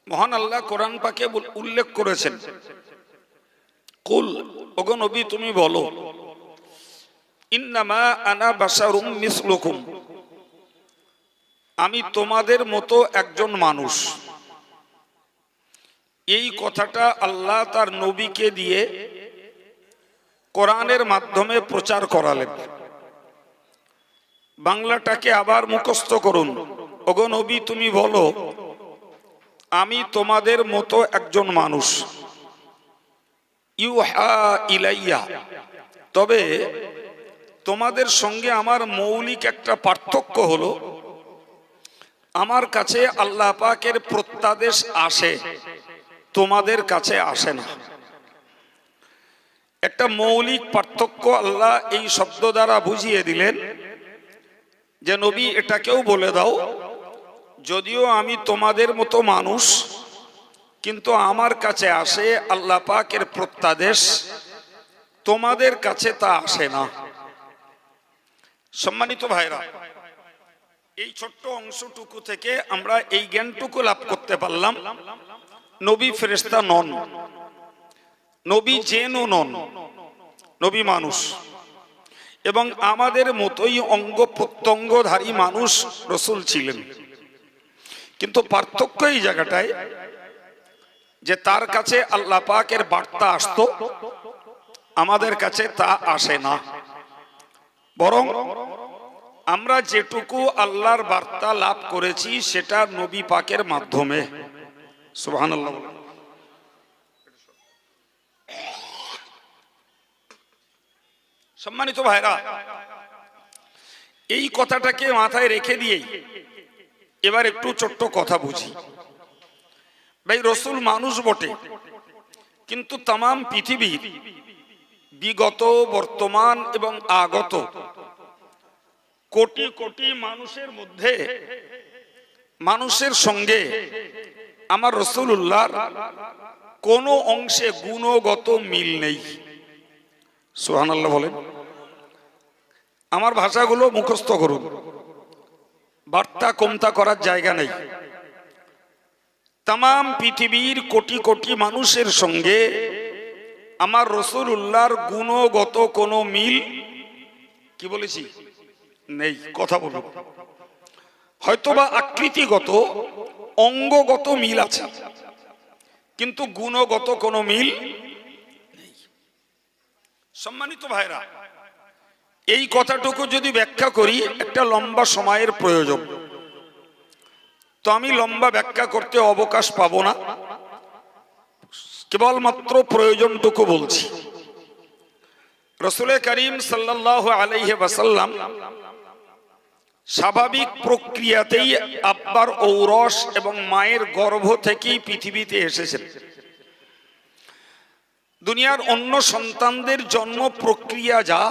মহান আল্লাহ কোরআন পাকে উল্লেখ করেছেন, কুল, ওগো নবী তুমি বলো, ইন্নামা আনা বাশারুম মিসলুকুম, আমি তোমাদের মতো একজন মানুষ। এই কথাটা আল্লাহ তার নবীকে দিয়ে কোরআনের মাধ্যমে প্রচার করালেন। বাংলাটাকে আবার মুখস্থ করুন, ওগো নবী তুমি বলো, আমি তোমাদের মতো একজন মানুষ। ইউহা ইলাইয়া, তবে তোমাদের সঙ্গে আমার মৌলিক একটা পার্থক্য হলো, আমার কাছে আল্লাহ পাকের প্রত্যাদেশ আসে, তোমাদের কাছে আসে না। একটা মৌলিক পার্থক্য আল্লাহ এই শব্দ দ্বারা বুঝিয়ে দিলেন যে নবী এটাকেও বলে দাও, যদিও আমি তোমাদের মতো মানুষ, কিন্তু আমার কাছে আসে আল্লাহ পাকের প্রত্যাদেশ, তোমাদের কাছে তা আসে না। সম্মানিত ভাইরা, এই ছোট্ট অংশটুকু থেকে আমরা এই জ্ঞানটুকু লাভ করতে পারলাম, নবী ফেরেশতা নন, নবী জিনও নন, নবী মানুষ, এবং আমাদের মতোই অঙ্গ প্রত্যঙ্গধারী মানুষ রাসূল ছিলেন। কিন্তু পার্থক্য এই জায়গাটায় যে তার কাছে আল্লাহ পাকের বার্তা আসতো, আমাদের কাছে তা আসে না। বরং আমরা যেটুকু আল্লাহর বার্তা লাভ করেছি সেটা নবী পাকের মাধ্যমে। সুবহানাল্লাহ। সম্মানিত ভাইরা, এই কথাটাকে মাথায় রেখে দিয়েই এবার একটু ছোট্ট কথা বুঝি। ভাই, রাসূল মানুষ বটে, কিন্তু তামাম পৃথিবীর বিগত, বর্তমান এবং আগত কোটি কোটি মানুষের মধ্যে, মানুষের সঙ্গে আমার রাসূলুল্লাহর কোনো অংশে গুণগত মিল নেই। সুবহানাল্লাহ বলেন। আমার ভাষাগুলো মুখস্থ করুন, বার্তা কমতা করার জায়গা নেই। তামাম পৃথিবীর কোটি কোটি মানুষের সঙ্গে আমার রাসূলুল্লাহর গুণগত কোনো মিল, কি বলেছি, নেই। কথা বলুন। হয়তোবা আকৃতিগত, অঙ্গগত মিল আছে, কিন্তু গুণগত কোনো মিল নেই। সম্মানিত ভাইরা, এই কথাটুকু যদি ব্যাখ্যা করি একটা লম্বা সময়ের প্রয়োজন, তো আমি লম্বা ব্যাখ্যা করতে অবকাশ পাবো না, কেবলমাত্র প্রয়োজনটুকু বলছি। রাসূল করিম সাল্লাল্লাহু আলাইহি ওয়াসাল্লাম স্বাভাবিক প্রক্রিয়াতেই আব্বার ঔরস এবং মায়ের গর্ভ থেকেই পৃথিবীতে এসেছেন। দুনিয়ার অন্য সন্তানদের জন্ম প্রক্রিয়া যা,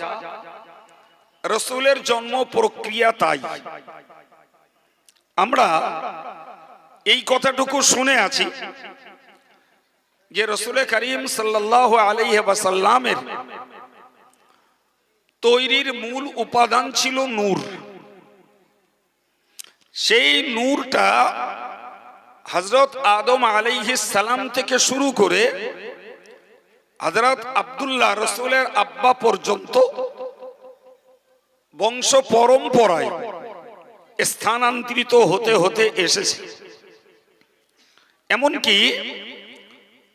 রাসূলের জন্ম প্রক্রিয়া তাই। আমরা এই কথাটুকু শুনে আছি যে রাসূল করিম সাল্লাল্লাহু আলাইহি ওয়াসাল্লামের তৈরির মূল উপাদান ছিল নূর। সেই নূরটা হযরত আদম আলাইহিস সালাম থেকে শুরু করে হযরত আব্দুল্লাহ রাসূলের আব্বা পর্যন্ত বংশ পরম্পরায় স্থানান্তরিত হতে হতে এসেছে। এমনকি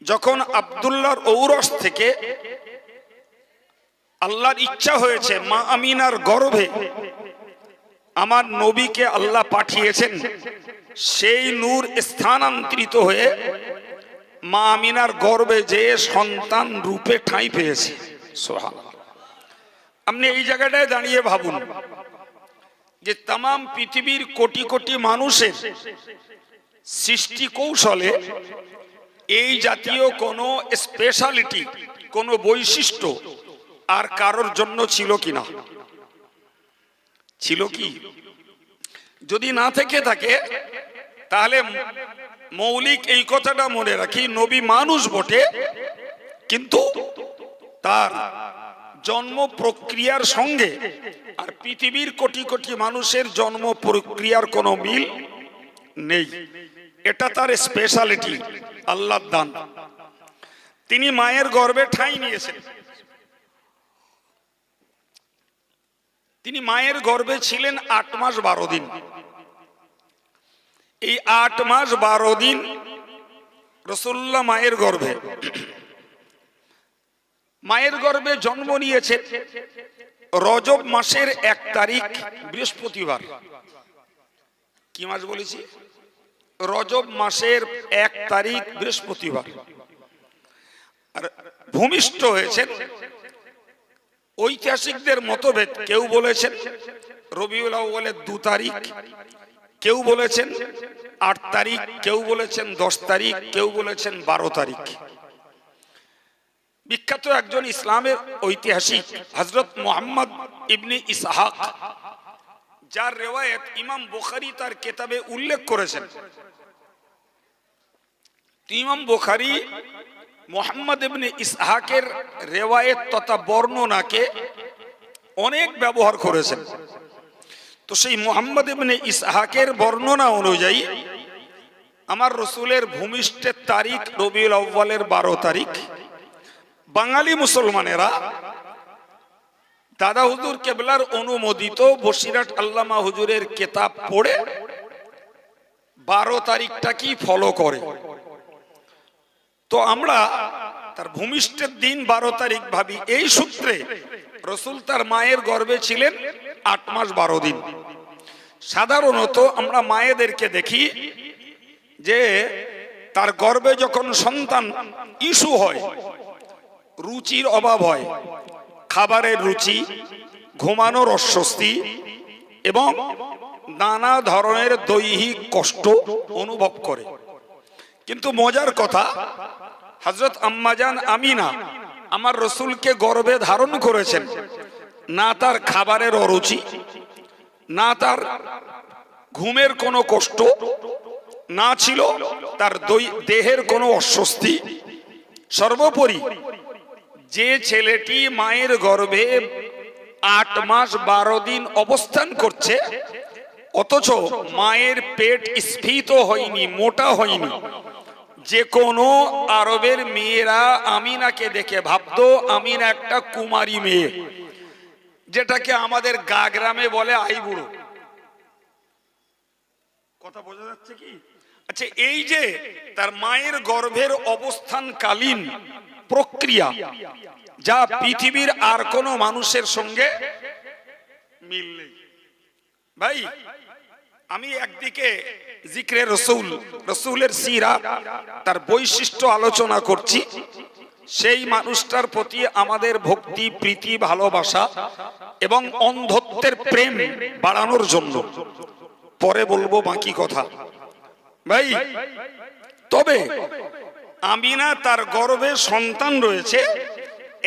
যখন আব্দুল্লাহর ঔরস থেকে আল্লাহর ইচ্ছা হয়েছে মা আমিনার গর্ভে আমার নবীকে আল্লাহ পাঠিয়েছেন, সেই নূর স্থানান্তরিত হয়ে মা আমিনার গর্ভে যে সন্তান রূপে ঠাঁই পেয়েছে। সুবহানাল্লাহ। আপনি এই জায়গাটায় দাঁড়িয়ে ভাবুন যে তামাম পৃথিবীর কোটি কোটি মানুষের সৃষ্টি কৌশলে এই জাতীয় কোনো স্পেশালিটি, কোনো বৈশিষ্ট্য আর কারোর জন্য ছিল কিনা? ছিল কি? যদি না থেকে থাকে তাহলে মৌলিক এই কথাটা মনে রাখি, নবী মানুষ বটে, কিন্তু তার জন্ম প্রক্রিয়ার সঙ্গে আর পৃথিবীর কোটি কোটি মানুষের জন্ম প্রক্রিয়ার কোনো মিল নেই। এটা তার স্পেশালিটি, আল্লাহর দান। তিনি মায়ের গর্ভে ঠাঁই নিয়েছেন। তিনি মায়ের গর্ভে ছিলেন 8 মাস 12 দিন। এই 8 মাস 12 দিন রাসূলুল্লাহ মায়ের গর্ভে জন্ম নিয়েছেন রজব মাসের 1 তারিখ বৃহস্পতিবার। কি মাস বলেছি? রজব মাসের 1 তারিখ বৃহস্পতিবার। আর ভূমিষ্ঠ হয়েছেন, ঐতিহাসিকদের মতভেদ, কেউ বলেছেন রবিউল আউয়ালের 2 তারিখ, কেউ বলেছেন 8 তারিখ, কেউ বলেছেন 10 তারিখ, কেউ বলেছেন 12 তারিখ। বিখ্যাত একজন ইসলামের ঐতিহাসিক হযরত মুহাম্মদ ইবনে ইসহাক, যার রিওয়ায়াত ইমাম বুখারী তার কিতাবে উল্লেখ করেছেন। ইমাম বুখারী মুহাম্মদ ইবনে ইসহাকের রিওয়ায়াত তথা বর্ণনাকে অনেক ব্যবহার করেছেন। তো সেই মুহাম্মদ ইবনে ইসহাকের বর্ণনা অনুযায়ী আমার রাসূলের ভূমিষ্ঠের তারিখ রবিউল আউয়ালের 12 তারিখ। বাঙালি মুসলমানেরা দাদা হুজুর কেবলার অনুমোদিত বসিরহাট আল্লামা হুজুরের কিতাব পড়ে 12 তারিখটা কি ফলো করে। তো আমরা তার ভূমিষ্ঠের দিন 12 তারিখ ভাবি। এই সূত্রে রাসূল তার মায়ের গর্ভে ছিলেন 8 মাস 12 দিন। সাধারণত আমরা মায়েদেরকে দেখি যে তার গর্ভে যখন সন্তান ইস্যু হয়, রুচির অভাব হয়, খাবারের রুচি, ঘুমানোর অস্বস্তি এবং নানা ধরনের দৈহিক কষ্ট অনুভব করে। কিন্তু মজার কথা, হযরত আম্মাজান আমিনা আমার রাসূলকে গর্ভে ধারণ করেছেন, না তার খাবারের অরুচি, না তার ঘুমের কোনো কষ্ট, না ছিল তার দেহের কোনো অস্বস্তি। সর্বোপরি যে ছেলেটি মায়ের গর্ভে 8 মাস 12 দিন অবস্থান করছে, অথচ মায়ের পেট স্ফীত হয়নি, মোটা হয়নি, যে কোনো আরবের মেয়েরা আমিনাকে দেখে ভাবতো আমিনা একটা কুমারী মেয়ে, যেটাকে আমাদের গ্রামে বলে আইবুড়ো। কথা বোঝা যাচ্ছে কি? আচ্ছা, এই যে তার মায়ের গর্ভের অবস্থানকালীন প্রক্রিয়া, যা পৃথিবীর আর কোন মানুষের সঙ্গে মিল নেই। ভাই, আমি একদিকে জিক্রে রাসূল, রাসূলের সিরাত, তার বৈশিষ্ট্য আলোচনা করছি, সেই মানুষটার প্রতি আমাদের ভক্তি, প্রীতি, ভালোবাসা এবং অন্ধত্বের প্রেম বাড়ানোর জন্য। পরে বলবো বাকি কথা। ভাই, তবে আমিনা তার গর্ভে সন্তান রয়েছে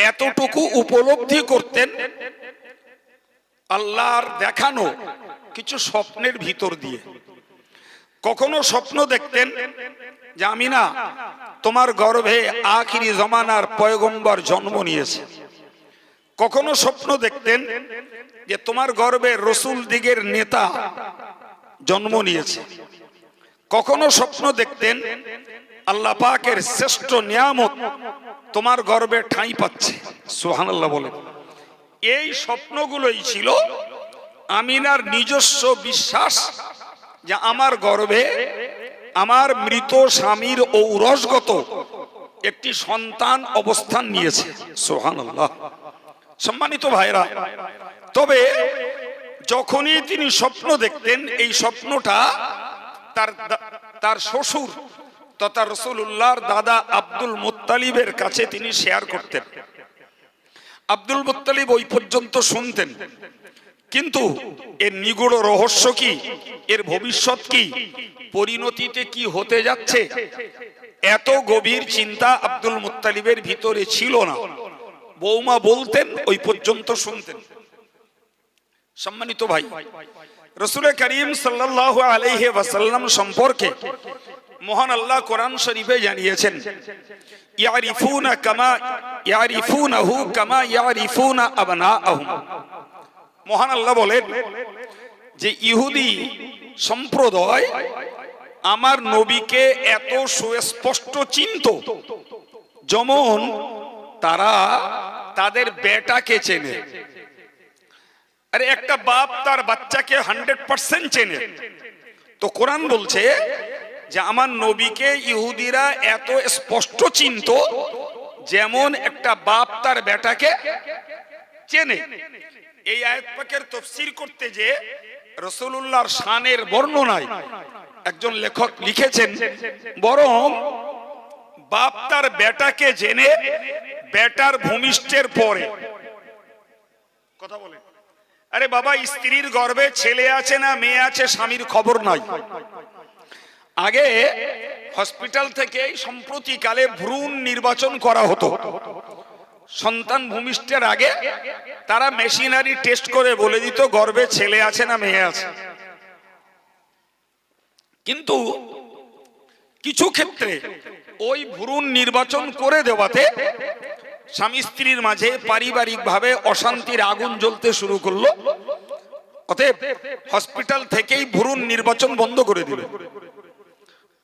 এতটুকু উপলব্ধি করতেন আল্লাহর দেখানো কিছু স্বপ্নের ভিতর দিয়ে। কখনো স্বপ্ন দেখতেন যে আমিনা, তোমার গর্ভে আখিরি জামানার পয়গম্বর জন্ম নিয়েছে। কখনো স্বপ্ন দেখতেন যে তোমার গর্ভে রাসূল দিগের নেতা জন্ম নিয়েছে। কখনো স্বপ্ন দেখতেন আল্লাহ পাকের শ্রেষ্ঠ নিয়ামত তোমার গর্ভে ঠাঁই পাচ্ছে। সুবহানাল্লাহ বলে। এই স্বপ্নগুলোই ছিল আমিনার নিজস্ব বিশ্বাস যে আমার গর্ভে আমার মৃত স্বামীর ঔরসগত একটি সন্তান অবস্থান নিয়েছে। সুবহানাল্লাহ। সম্মানিত ভাইরা, তবে যখনই তিনি স্বপ্ন দেখতেন, এই স্বপ্নটা তার শ্বশুর তথা রাসূলুল্লাহর দাদা আব্দুল মুত্তালিবের কাছে তিনি শেয়ার করতেন। আব্দুল মুত্তালিব ওই পর্যন্ত শুনতেন, কিন্তু এর নিগূঢ় রহস্য কি, এর ভবিষ্যৎ কি, পরিণতিতে কি হতে যাচ্ছে, এত গভীর চিন্তা আব্দুল মুত্তালিবের ভিতরে ছিল না। বৌমা বলতেন, ওই পর্যন্ত শুনতেন। সম্মানিত ভাই, রাসূল করিম সাল্লাল্লাহু আলাইহি ওয়াসাল্লাম সম্পর্কে মহান আল্লাহ কোরআন শরীফে জানিয়েছেন, ইয়ারিফুনাহু কামা ইয়ারিফুনা আবনাআহুম। মহান আল্লাহ বলেন যে ইহুদি সম্প্রদায় আমার নবীকে এত সুস্পষ্ট চিনত যেমন তারা তাদের বেটাকে চেনে। আরে একটা বাপ তার বাচ্চাকে 100% চেনে, তো কোরআন বলছে যে আমার নবীকে ইহুদিরা এত স্পষ্ট চিনত যেমন একটা বাপ তার বেটাকে চেনে। এই আয়াত পাকের তাফসীর করতে যে রাসূলুল্লাহর শানের বর্ণনায় একজন লেখক লিখেছেন, বরং বাপ তার বেটাকে জেনে বেটার ভূমিষ্ঠের পরে কথা বলে, আরে বাবা স্ত্রীর গর্ভে ছেলে আছে না মেয়ে আছে স্বামীর খবর নাই। আগে হসপিটাল থেকে সম্প্রতিকালে ভ্রূণ নির্বাচন করা হতো। সন্তান ভূমিষ্ঠের আগে তারা মেশিনারি টেস্ট করে বলে দিত গর্ভে ছেলে আছে না মেয়ে আছে। কিন্তু কিছু ক্ষেত্রে ওই ভ্রূণ নির্বাচন করে দেওয়াতে স্বামী স্ত্রীর মাঝে পারিবারিকভাবে অশান্তির আগুন জ্বলতে শুরু করলো। অতএব হসপিটাল থেকেই ভ্রূণ নির্বাচন বন্ধ করে দিল।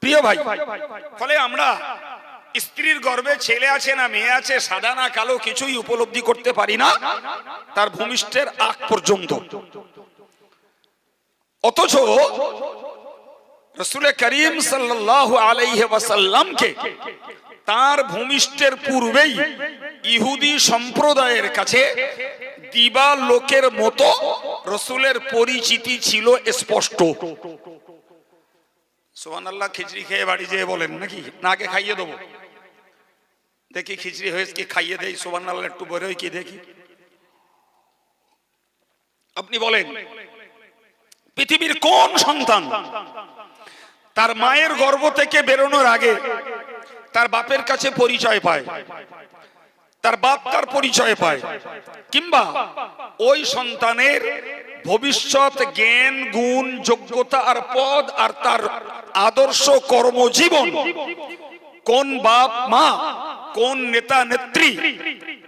প্রিয় ভাই, ফলে আমরা স্ত্রীর গর্ভে ছেলে আছে না মেয়ে আছে সাদা না কালো কিছুই উপলব্ধি করতে পারি না তার ভূমিষ্ঠের আগ পর্যন্ত। অথচ রাসূল করিম সাল্লাল্লাহু আলাইহি ওয়াসাল্লামকে তার ভূমিষ্ঠের পূর্বেই ইহুদি সম্প্রদায়ের কাছে দিবা লোকের মতো রাসূলের পরিচিতি ছিল স্পষ্ট। সুবহানাল্লাহ। খিচড়ি খেয়ে বাড়ি যেয়ে বলেন নাকি না আগে খাইয়ে দেবো, দেখি খিচড়ি হয়েছে কি খাইয়ে দেই, সুবহানাল্লাহ একটু বড় হই কি দেখি। আপনি বলেন পৃথিবীর কোন সন্তান তার মায়ের গর্ভ থেকে বেরোনোর আগে তার বাপের কাছে পরিচয় পায়, তার বাপ তার পরিচয় পায়, কিংবা ওই সন্তানের ভবিষ্যৎ জ্ঞান গুণ যোগ্যতা আর পদ আর তার আদর্শ কর্মজীবন কোন বাপ মা কোন নেতা নেত্রী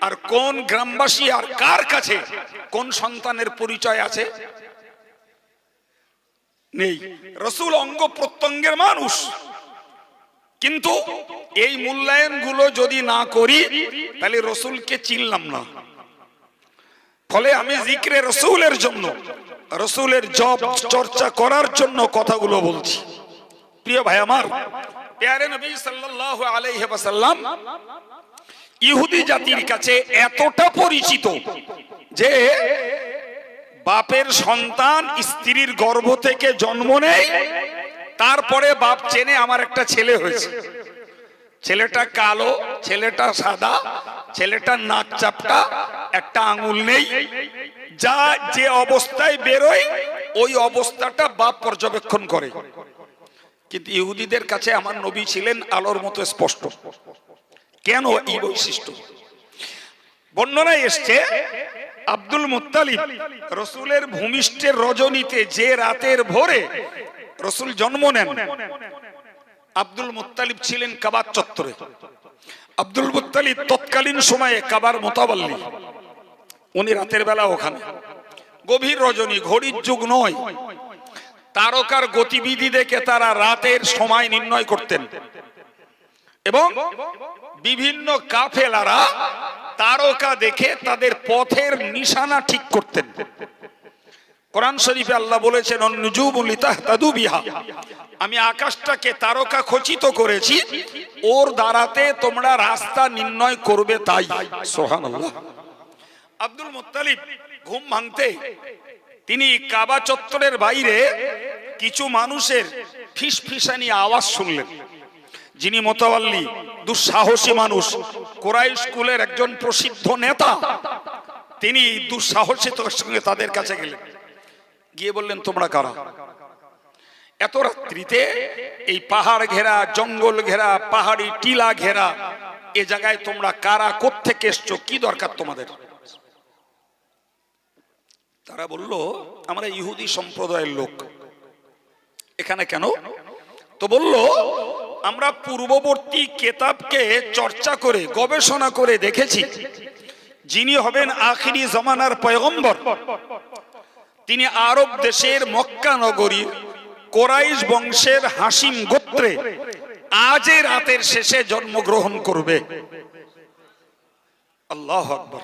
আর কোন গ্রামবাসী আর কার কাছে কোন সন্তানের পরিচয় আছে? নেই। রাসূল অঙ্গ প্রত্যঙ্গের মানুষ, কিন্তু এই মূল্যায়ন গুলো যদি না করি তাহলে রাসূলকে চিনলাম না। ফলে আমি জিক্রে রাসূলের জন্য রাসূলের জব চর্চা করার জন্য কথাগুলো বলছি। প্রিয় ভাই আমার, প্যারে নবী সাল্লাল্লাহু আলাইহি ওয়াসাল্লাম ইহুদি জাতির কাছে এতটা পরিচিত যে বাপের সন্তান স্ত্রীর গর্ভ থেকে জন্ম নেয়, তারপরে বাপ চেনে আমার একটা ছেলে হয়েছে। ছেলেটা কালো, ছেলেটা সাদা, ছেলেটার নাক চাপটা, একটা আঙুল নেই, যা যে অবস্থায় বেরোয় ওই অবস্থাটা বাপ পর্যবেক্ষণ করে। কিন্তু ইহুদিদের কাছে আমার নবী ছিলেন আলোর মতো স্পষ্ট। কেন এই বৈশিষ্ট্য? বর্ণনায় এসছে আব্দুল মুত্তালিব রাসূলের ভূমিষ্ঠের রজনীতে যে রাতের ভোরে রাসূল জন্ম নেন, আব্দুল মুত্তালিব ছিলেন কাবার চত্বরে। আব্দুল মুত্তালিব তৎকালীন সময়ে কাবার মোতাবাল্লি, উনি রাতের বেলা ওখানে। গভীর রজনী, ঘড়ির যুগ নয়, তারকার গতিবিধি দেখে তারা রাতের সময় নির্ণয় করতেন এবং বিভিন্ন কাফেলারা তারকা দেখে তাদের পথের নিশানা ঠিক করতেন। কোরআন শরীফে আল্লাহ বলেছেন নুজুমুল লিতাহতাদু বিহা, আমি আকাশটাকে তারকা খচিত করেছি ওর দ্বারাতে তোমরা রাস্তা নির্ণয় করবে তাই। সুবহানাল্লাহ। আব্দুল মুত্তালিব ঘুম ভাঙতে তিনি কাবা চত্বরের বাইরে কিছু মানুষের ফিসফিসানি আওয়াজ শুনলেন। যিনি মোতাওয়াল্লি, দুঃসাহসী মানুষ, কুরাইশ কুলের একজন প্রসিদ্ধ নেতা, তিনি দুঃসাহসিতার সঙ্গে তাদের কাছে গেলেন, গিয়ে বললেন তোমরা কারা? এত রাত্রিতে এই পাহাড় ঘেরা, জঙ্গল ঘেরা, পাহাড়ি টিলা ঘেরা এ জায়গায় তোমরা কারা, কোত্থেকে এসছো, কি দরকার তোমাদের? তারা বলল আমরা ইহুদি সম্প্রদায়ের লোক, এখানে কেন? তো বলল আমরা পূর্ববর্তী কেতাবকে চর্চা করে গবেষণা করে দেখেছি যিনি হবেন আখিরি জামানার পয়গম্বর তিনি আরব দেশের মক্কা নগরীর কোরাইশ বংশের হাসিম গোত্রে আজে রাতের শেষে জন্মগ্রহণ করবে। আল্লাহু আকবার।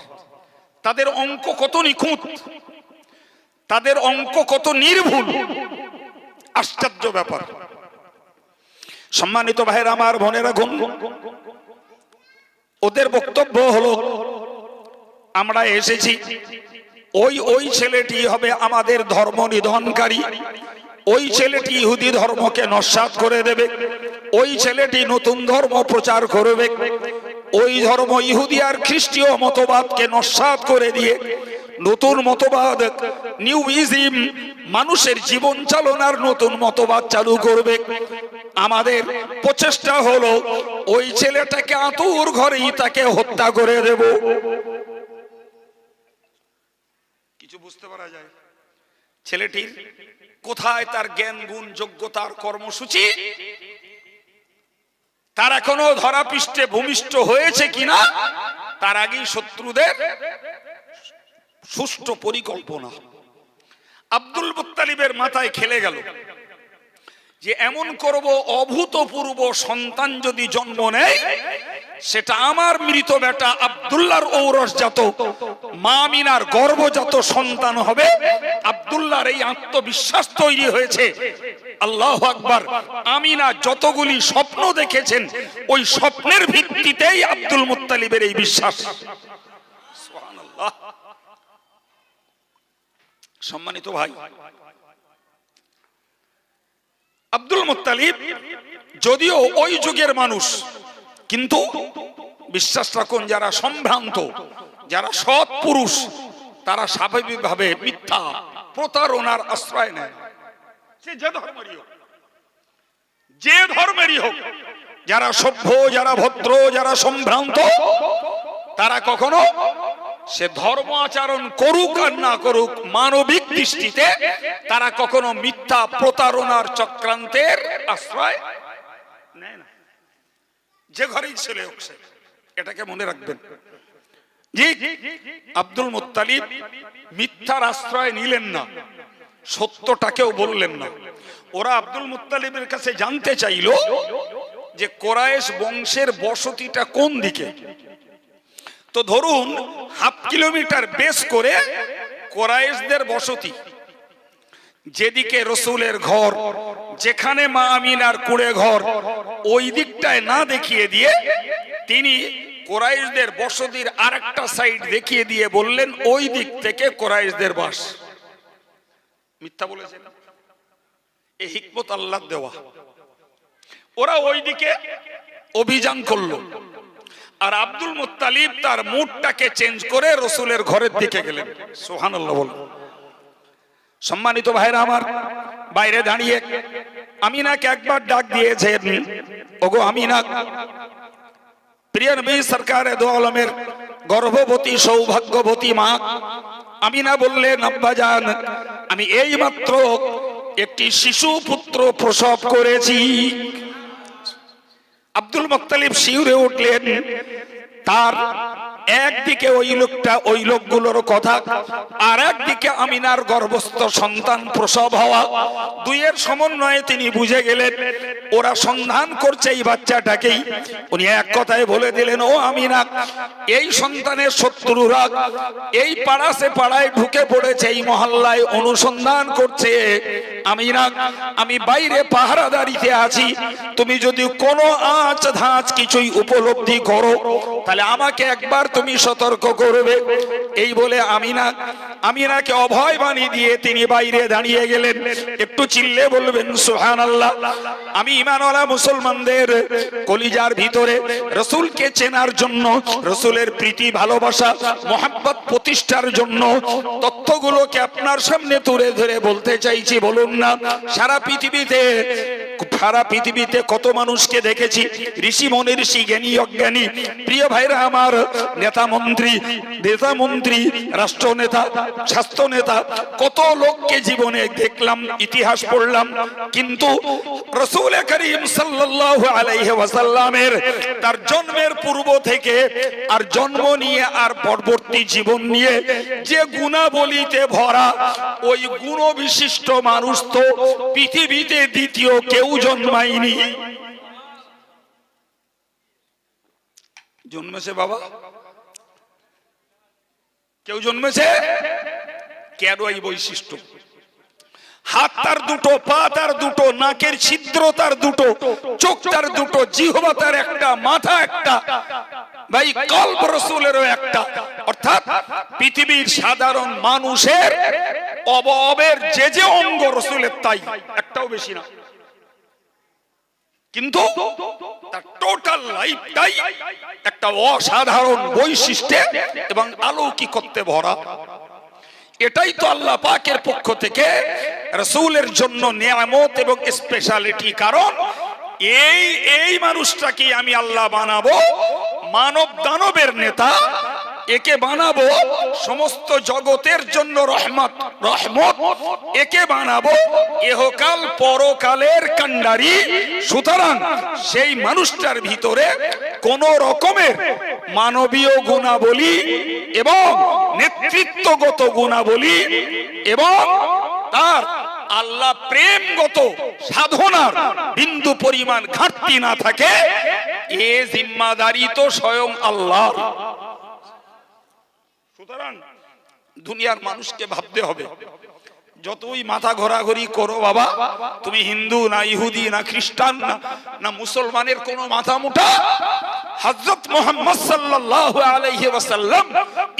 তাদের অঙ্ক কত নিখুঁত, তাদের অঙ্ক কত নির্ভুল, আশ্চর্য ব্যাপার। সম্মানিত ভাইরা আমার, বোনেরা, গুণ ওদের বক্তব্য হলো আমরা এসেছি, ওই ছেলেটি হবে আমাদের ধর্ম নিধনকারী, ওই ছেলেটি ইহুদি ধর্মকে নস্যাৎ করে দেবে, ওই ছেলেটি নতুন ধর্ম প্রচার করবে, ওই ধর্ম ইহুদি আর খ্রিস্টীয় মতবাদকে নস্যাৎ করে দিয়ে নতুন মতবাদ নিউইজম, মানুষের জীবন চালনার নতুন মতবাদ চালু করবে। আমাদের প্রচেষ্টা হলো ওই ছেলেটাকে আতুর ঘরেই তাকে হত্যা করে দেব। কিছু বুঝতে পারা যায় ছেলেটির কোথায় তার জ্ঞান, গুণ, যোগ্যতার কর্মসূচি তার এখনো ধরাপৃষ্ঠে ভূমিষ্ঠ হয়েছে কিনা, তার আগেই শত্রুদের সুষ্ঠু পরিকল্পনা। আব্দুল মুত্তালিবের মাথায় খেলে গেল যে এমন করব, অভূতপূর্ব সন্তান যদি জন্ম নেয় সেটা আমার মৃত বেটা আব্দুল্লাহর ঔরসজাত মা আমিনার গর্ভজাত সন্তান হবে। আব্দুল্লাহর এই আত্মবিশ্বাস তৈরি হয়েছে। আল্লাহু আকবার। আমিনা যতগুলি স্বপ্ন দেখেছেন ওই স্বপ্নের ভিত্তিতেই আব্দুল মুত্তালিবের এই বিশ্বাস। সুবহানাল্লাহ। সম্মানিত ভাই, আব্দুল মুত্তালিব যদিও ওই যুগের মানুষ, কিন্তু বিশ্বাস রাখুন যারা সম্ভ্রান্ত, যারা সৎ পুরুষ, তারা স্বাভাবিকভাবে মিথ্যা প্রতারণার আশ্রয় নেয়। সে যে ধর্মেরই হোক, যে ধর্মেরই হোক, যারা সভ্য, যারা ভদ্র, যারা সম্ভ্রান্ত, তারা কখনো সে ধর্ম আচরণ করুক আর না করুক, মানবিক দৃষ্টিতে তারা কখনো মিথ্যা প্রতারণার চক্রান্তের আশ্রয় নেয় না। যে ঘরেই ছেলে হোক সে, এটাকে মনে রাখবেন। জি, আব্দুল মুত্তালিব মিথ্যার আশ্রয় নিলেন না, সত্যটাকেও বললেন না। ওরা আব্দুল মুত্তালিবের কাছে জানতে চাইল যে কোরাইশ বংশের বসতিটা কোন দিকে। তো ধরুন হাফ কিলোমিটার বেস করে কোরাইশদের বসতি, যেদিকে রসুলের ঘর, যেখানে মা আমিনার কুঁড়ে ঘর, ওই দিকটায় না দেখিয়ে দিয়ে তিনি কোরাইশদের বসতির আরেকটা সাইড দেখিয়ে দিয়ে বললেন ওই দিক থেকে কোরাইশদের বাস। মিথ্যা বলেছেন, এই হিকমত আল্লাহ দেওয়া। ওরা ওই দিকে অভিযান করলো, আর আব্দুল মুত্তালিব তার মুডটাকে চেঞ্জ করে রসুলের ঘরের দিকে গেলেন। সুবহানাল্লাহ বল। সম্মানিত ভাইরা আমার, বাইরে দাঁড়িয়ে আমিনাকে একবার ডাক দিয়েছেন, ওগো আমিনা। প্রিয় নবী সরকারে দো আলমের গর্ভবতী সৌভাগ্যবতী মা আমিনা বললেন, আব্বাজান, আমি এই মাত্র একটি শিশু পুত্র প্রসব করেছি। আব্দুল মুত্তালিব শিউরে উঠলেন। তার একদিকে ওই লোকটা, ওই লোকগুলোর কথা, আর একদিকে আমিনার গর্ভস্থ সন্তান প্রসব হওয়া, দুইয়ের সমন্বয়ে তিনি বুঝে গেলেন ওরা সন্ধান করছে এই বাচ্চাটাকেই। উনি এক কথায় বলে দিলেন, ও আমিনা, এই সন্তানের শত্রুরা এই পাড়া সে পাড়ায় ঢুকে পড়েছে, এই মহল্লায় অনুসন্ধান করছে। আমিনা, আমি বাইরে পাহারাদারিতে আছি, তুমি যদি কোনো আঁচ ধাঁচ কিছুই উপলব্ধি করো তাহলে আমাকে একবার তুমি সতর্ক করবে। এই বলে আমিনাকে অভয় বাণী দিয়ে তিনি বাইরে দাঁড়িয়ে গেলেন। একটু চিল্লে বলবেন সুবহানাল্লাহ। আমি ঈমানওয়ালা মুসলমানদের কলিজার ভিতরে রাসূলকে চেনার জন্য, রাসূলের প্রীতি, ভালোবাসা, মহব্বত প্রতিষ্ঠার জন্য তথ্যগুলোকে আপনার সামনে তুলে ধরে বলতে চাইছি। বলুন না, সারা পৃথিবীতে সারা পৃথিবীতে কত মানুষকে দেখেছি, ঋষি মনীষী, জ্ঞানী অজ্ঞানী, প্রিয় ভাইরা আমার, নেতা মন্ত্রী, রাষ্ট্রনেতা, স্বাস্থ্য নেতা, কত লোককে জীবনে দেখলাম, ইতিহাস পড়লাম, কিন্তু রাসূল করিম সাল্লাল্লাহু আলাইহি ওয়াসাল্লামের তার জন্মের পূর্ব থেকে আর জন্ম নিয়ে আর পরবর্তী জীবন নিয়ে যে গুণাবলীতে ভরা, ওই গুণ বিশিষ্ট মানুষ তো পৃথিবীতে দ্বিতীয় কেউ জন্মায়নি। জন্মেছে বাবা? কেউ জন্মেছে? কেন এই বৈশিষ্ট্য? হাত তার দুটো, পা তার দুটো, নাকের ছিদ্র তার দুটো, চোখ তার দুটো, জিহ্বা তার একটা, মাথা একটা, ভাই কলব রাসূলেরও একটা। অর্থাৎ পৃথিবীর সাধারণ মানুষের অবয়বের যে যে অঙ্গ রাসূলের তাই, একটাও বেশি না, কিন্তু তার টোটাল লাইফটাই একটা অসাধারণ বৈশিষ্ট্যে এবং অলৌকিকত্বে ভরা। এটাই তো আল্লাহ পাকের পক্ষ থেকে রাসূলের জন্য নিয়ামত এবং স্পেশালিটি। কারণ এই মানুষটাকে আমি আল্লাহ বানাবো মানব দানবের নেতা, একে বানাবো সমস্ত জগতের জন্য রহমত, একে বানাবো ইহকাল পরকালের কান্ডারি। সুতরাং সেই মানুষটার ভিতরে কোন রকমের মানবীয় গুণাবলী এবং নেতৃত্বগত গুণাবলী এবং তার আল্লাহ প্রেমগত সাধনার বিন্দু পরিমাণ ঘাটতি না থাকে, এ জিম্মাদারি তো স্বয়ং আল্লাহর। সুতরাং দুনিয়ার মানুষকে ভাবতে হবে, যতই মাথা ঘোরাঘুরি করো বাবা, তুমি হিন্দু না ইহুদি না খ্রিস্টান না মুসলমানের কোন মাথা মুঠা, হযরত মুহাম্মদ সাল্লাল্লাহু আলাইহি ওয়াসাল্লাম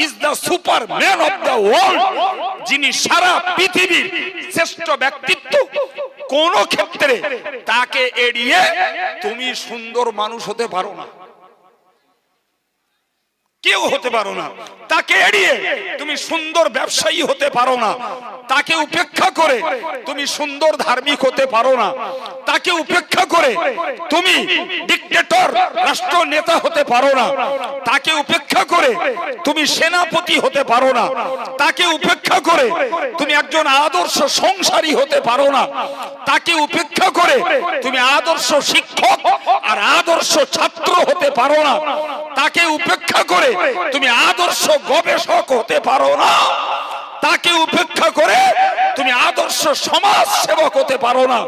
is the superman of the world, যিনি সারা পৃথিবীর শ্রেষ্ঠ ব্যক্তিত্ব। কোন ক্ষেত্রে তাকে এড়িয়ে তুমি সুন্দর মানুষ হতে পারো না, কেউ হতে পারো না। তাকে এড়িয়ে তুমি সুন্দর ব্যবসায়ী হতে পারো না, তাকে উপেক্ষা করে তুমি সুন্দর ধার্মিক হতে পারো না, তাকে উপেক্ষা করে তুমি ডিক্টেটর রাষ্ট্র নেতা হতে পারো না, তাকে উপেক্ষা করে তুমি সেনাপতি হতে পারো না, তাকে উপেক্ষা করে তুমি একজন আদর্শ সংসারী হতে পারো না, তাকে উপেক্ষা করে তুমি আদর্শ শিক্ষক আর আদর্শ ছাত্র হতে পারো না, তাকে উপেক্ষা করে তুমি আদর্শ গবেষক হতে পারো না, তাকে উপেক্ষা করে তুমি আদর্শ সমাজ সেবক হতে পারো না।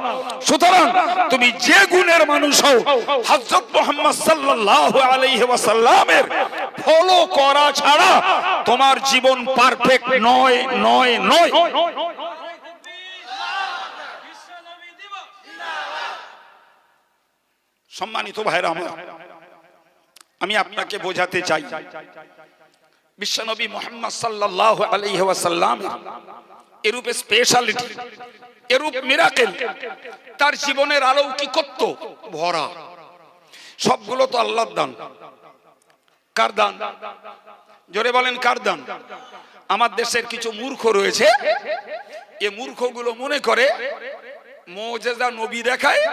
সুতরাং তুমি যে গুণের মানুষ হও, হযরত মুহাম্মদ সাল্লাল্লাহু আলাইহি ওয়াসাল্লামের ফলো করা ছাড়া তোমার জীবন পারফেক্ট নয়। সম্মানিত ভাইরা আমার, আমি আপনাকে বোঝাতে চাই, বিশ্বনবী মুহাম্মদ সাল্লাল্লাহু আলাইহি ওয়াসাল্লাম এরূপ স্পেশালিটি, এরূপ মিরাকেল, তার জীবনের অলৌকিকত্ব ভরা। সবগুলো তো আল্লাহর দান। কার দান? জোরে বলেন কার দান? আমার দেশের কিছু মূর্খ রয়েছে, এই মূর্খগুলো মনে করে মুজিজা নবী দেখায়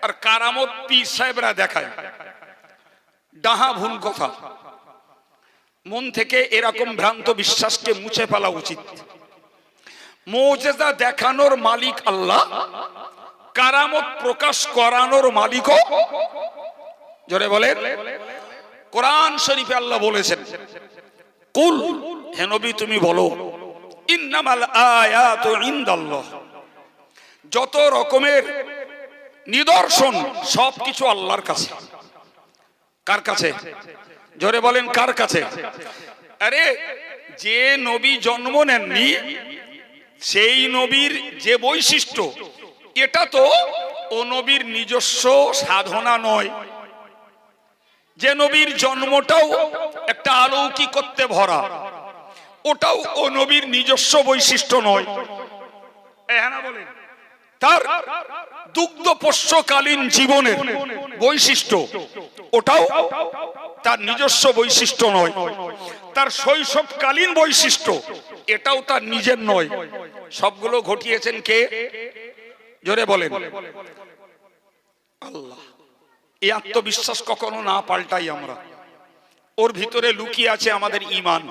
আর কারামত পীর সাহেবরা দেখায়। ডাহা ভুল কথা। মন থেকে এরকম ভ্রান্ত বিশ্বাসকে মুছে ফেলা উচিত। মুজিজা দেখানোর মালিক আল্লাহ, কারামত প্রকাশ করানোর মালিকও। জোরে বলেন। কোরআন শরীফে আল্লাহ বলেছেন, কুল, হে নবী তুমি বলো, ইন্নামাল আয়াতু ইনদাল্লাহ, যত রকমের নিদর্শন সবকিছু আল্লাহর কাছে। কার কাছে? জোরে বলেন কার কাছে? আরে যে নবী জন্ম নেননি, সেই নবীর যে বৈশিষ্ট্য, এটা তো ও নবীর নিজস্ব সাধনা নয়। যে নবীর জন্মটাও একটা অলৌকিকত্বে ভরা, ওটাও ও নবীর নিজস্ব বৈশিষ্ট্য নয়। তার দুগ্ধ পোষ্যকালীন জীবনের বৈশিষ্ট্য, ওটাও তার নিজস্ব বৈশিষ্ট্য নয়। তার শৈশবকালীন বৈশিষ্ট্য, এটাও তার নিজের নয়। সবগুলো ঘটিয়েছেন কে? জোরে বলেন। আল্লাহ। এই আত্মবিশ্বাস কখনো না পাল্টাই আমরা। ওর ভিতরে লুকিয়ে আছে আমাদের ঈমান।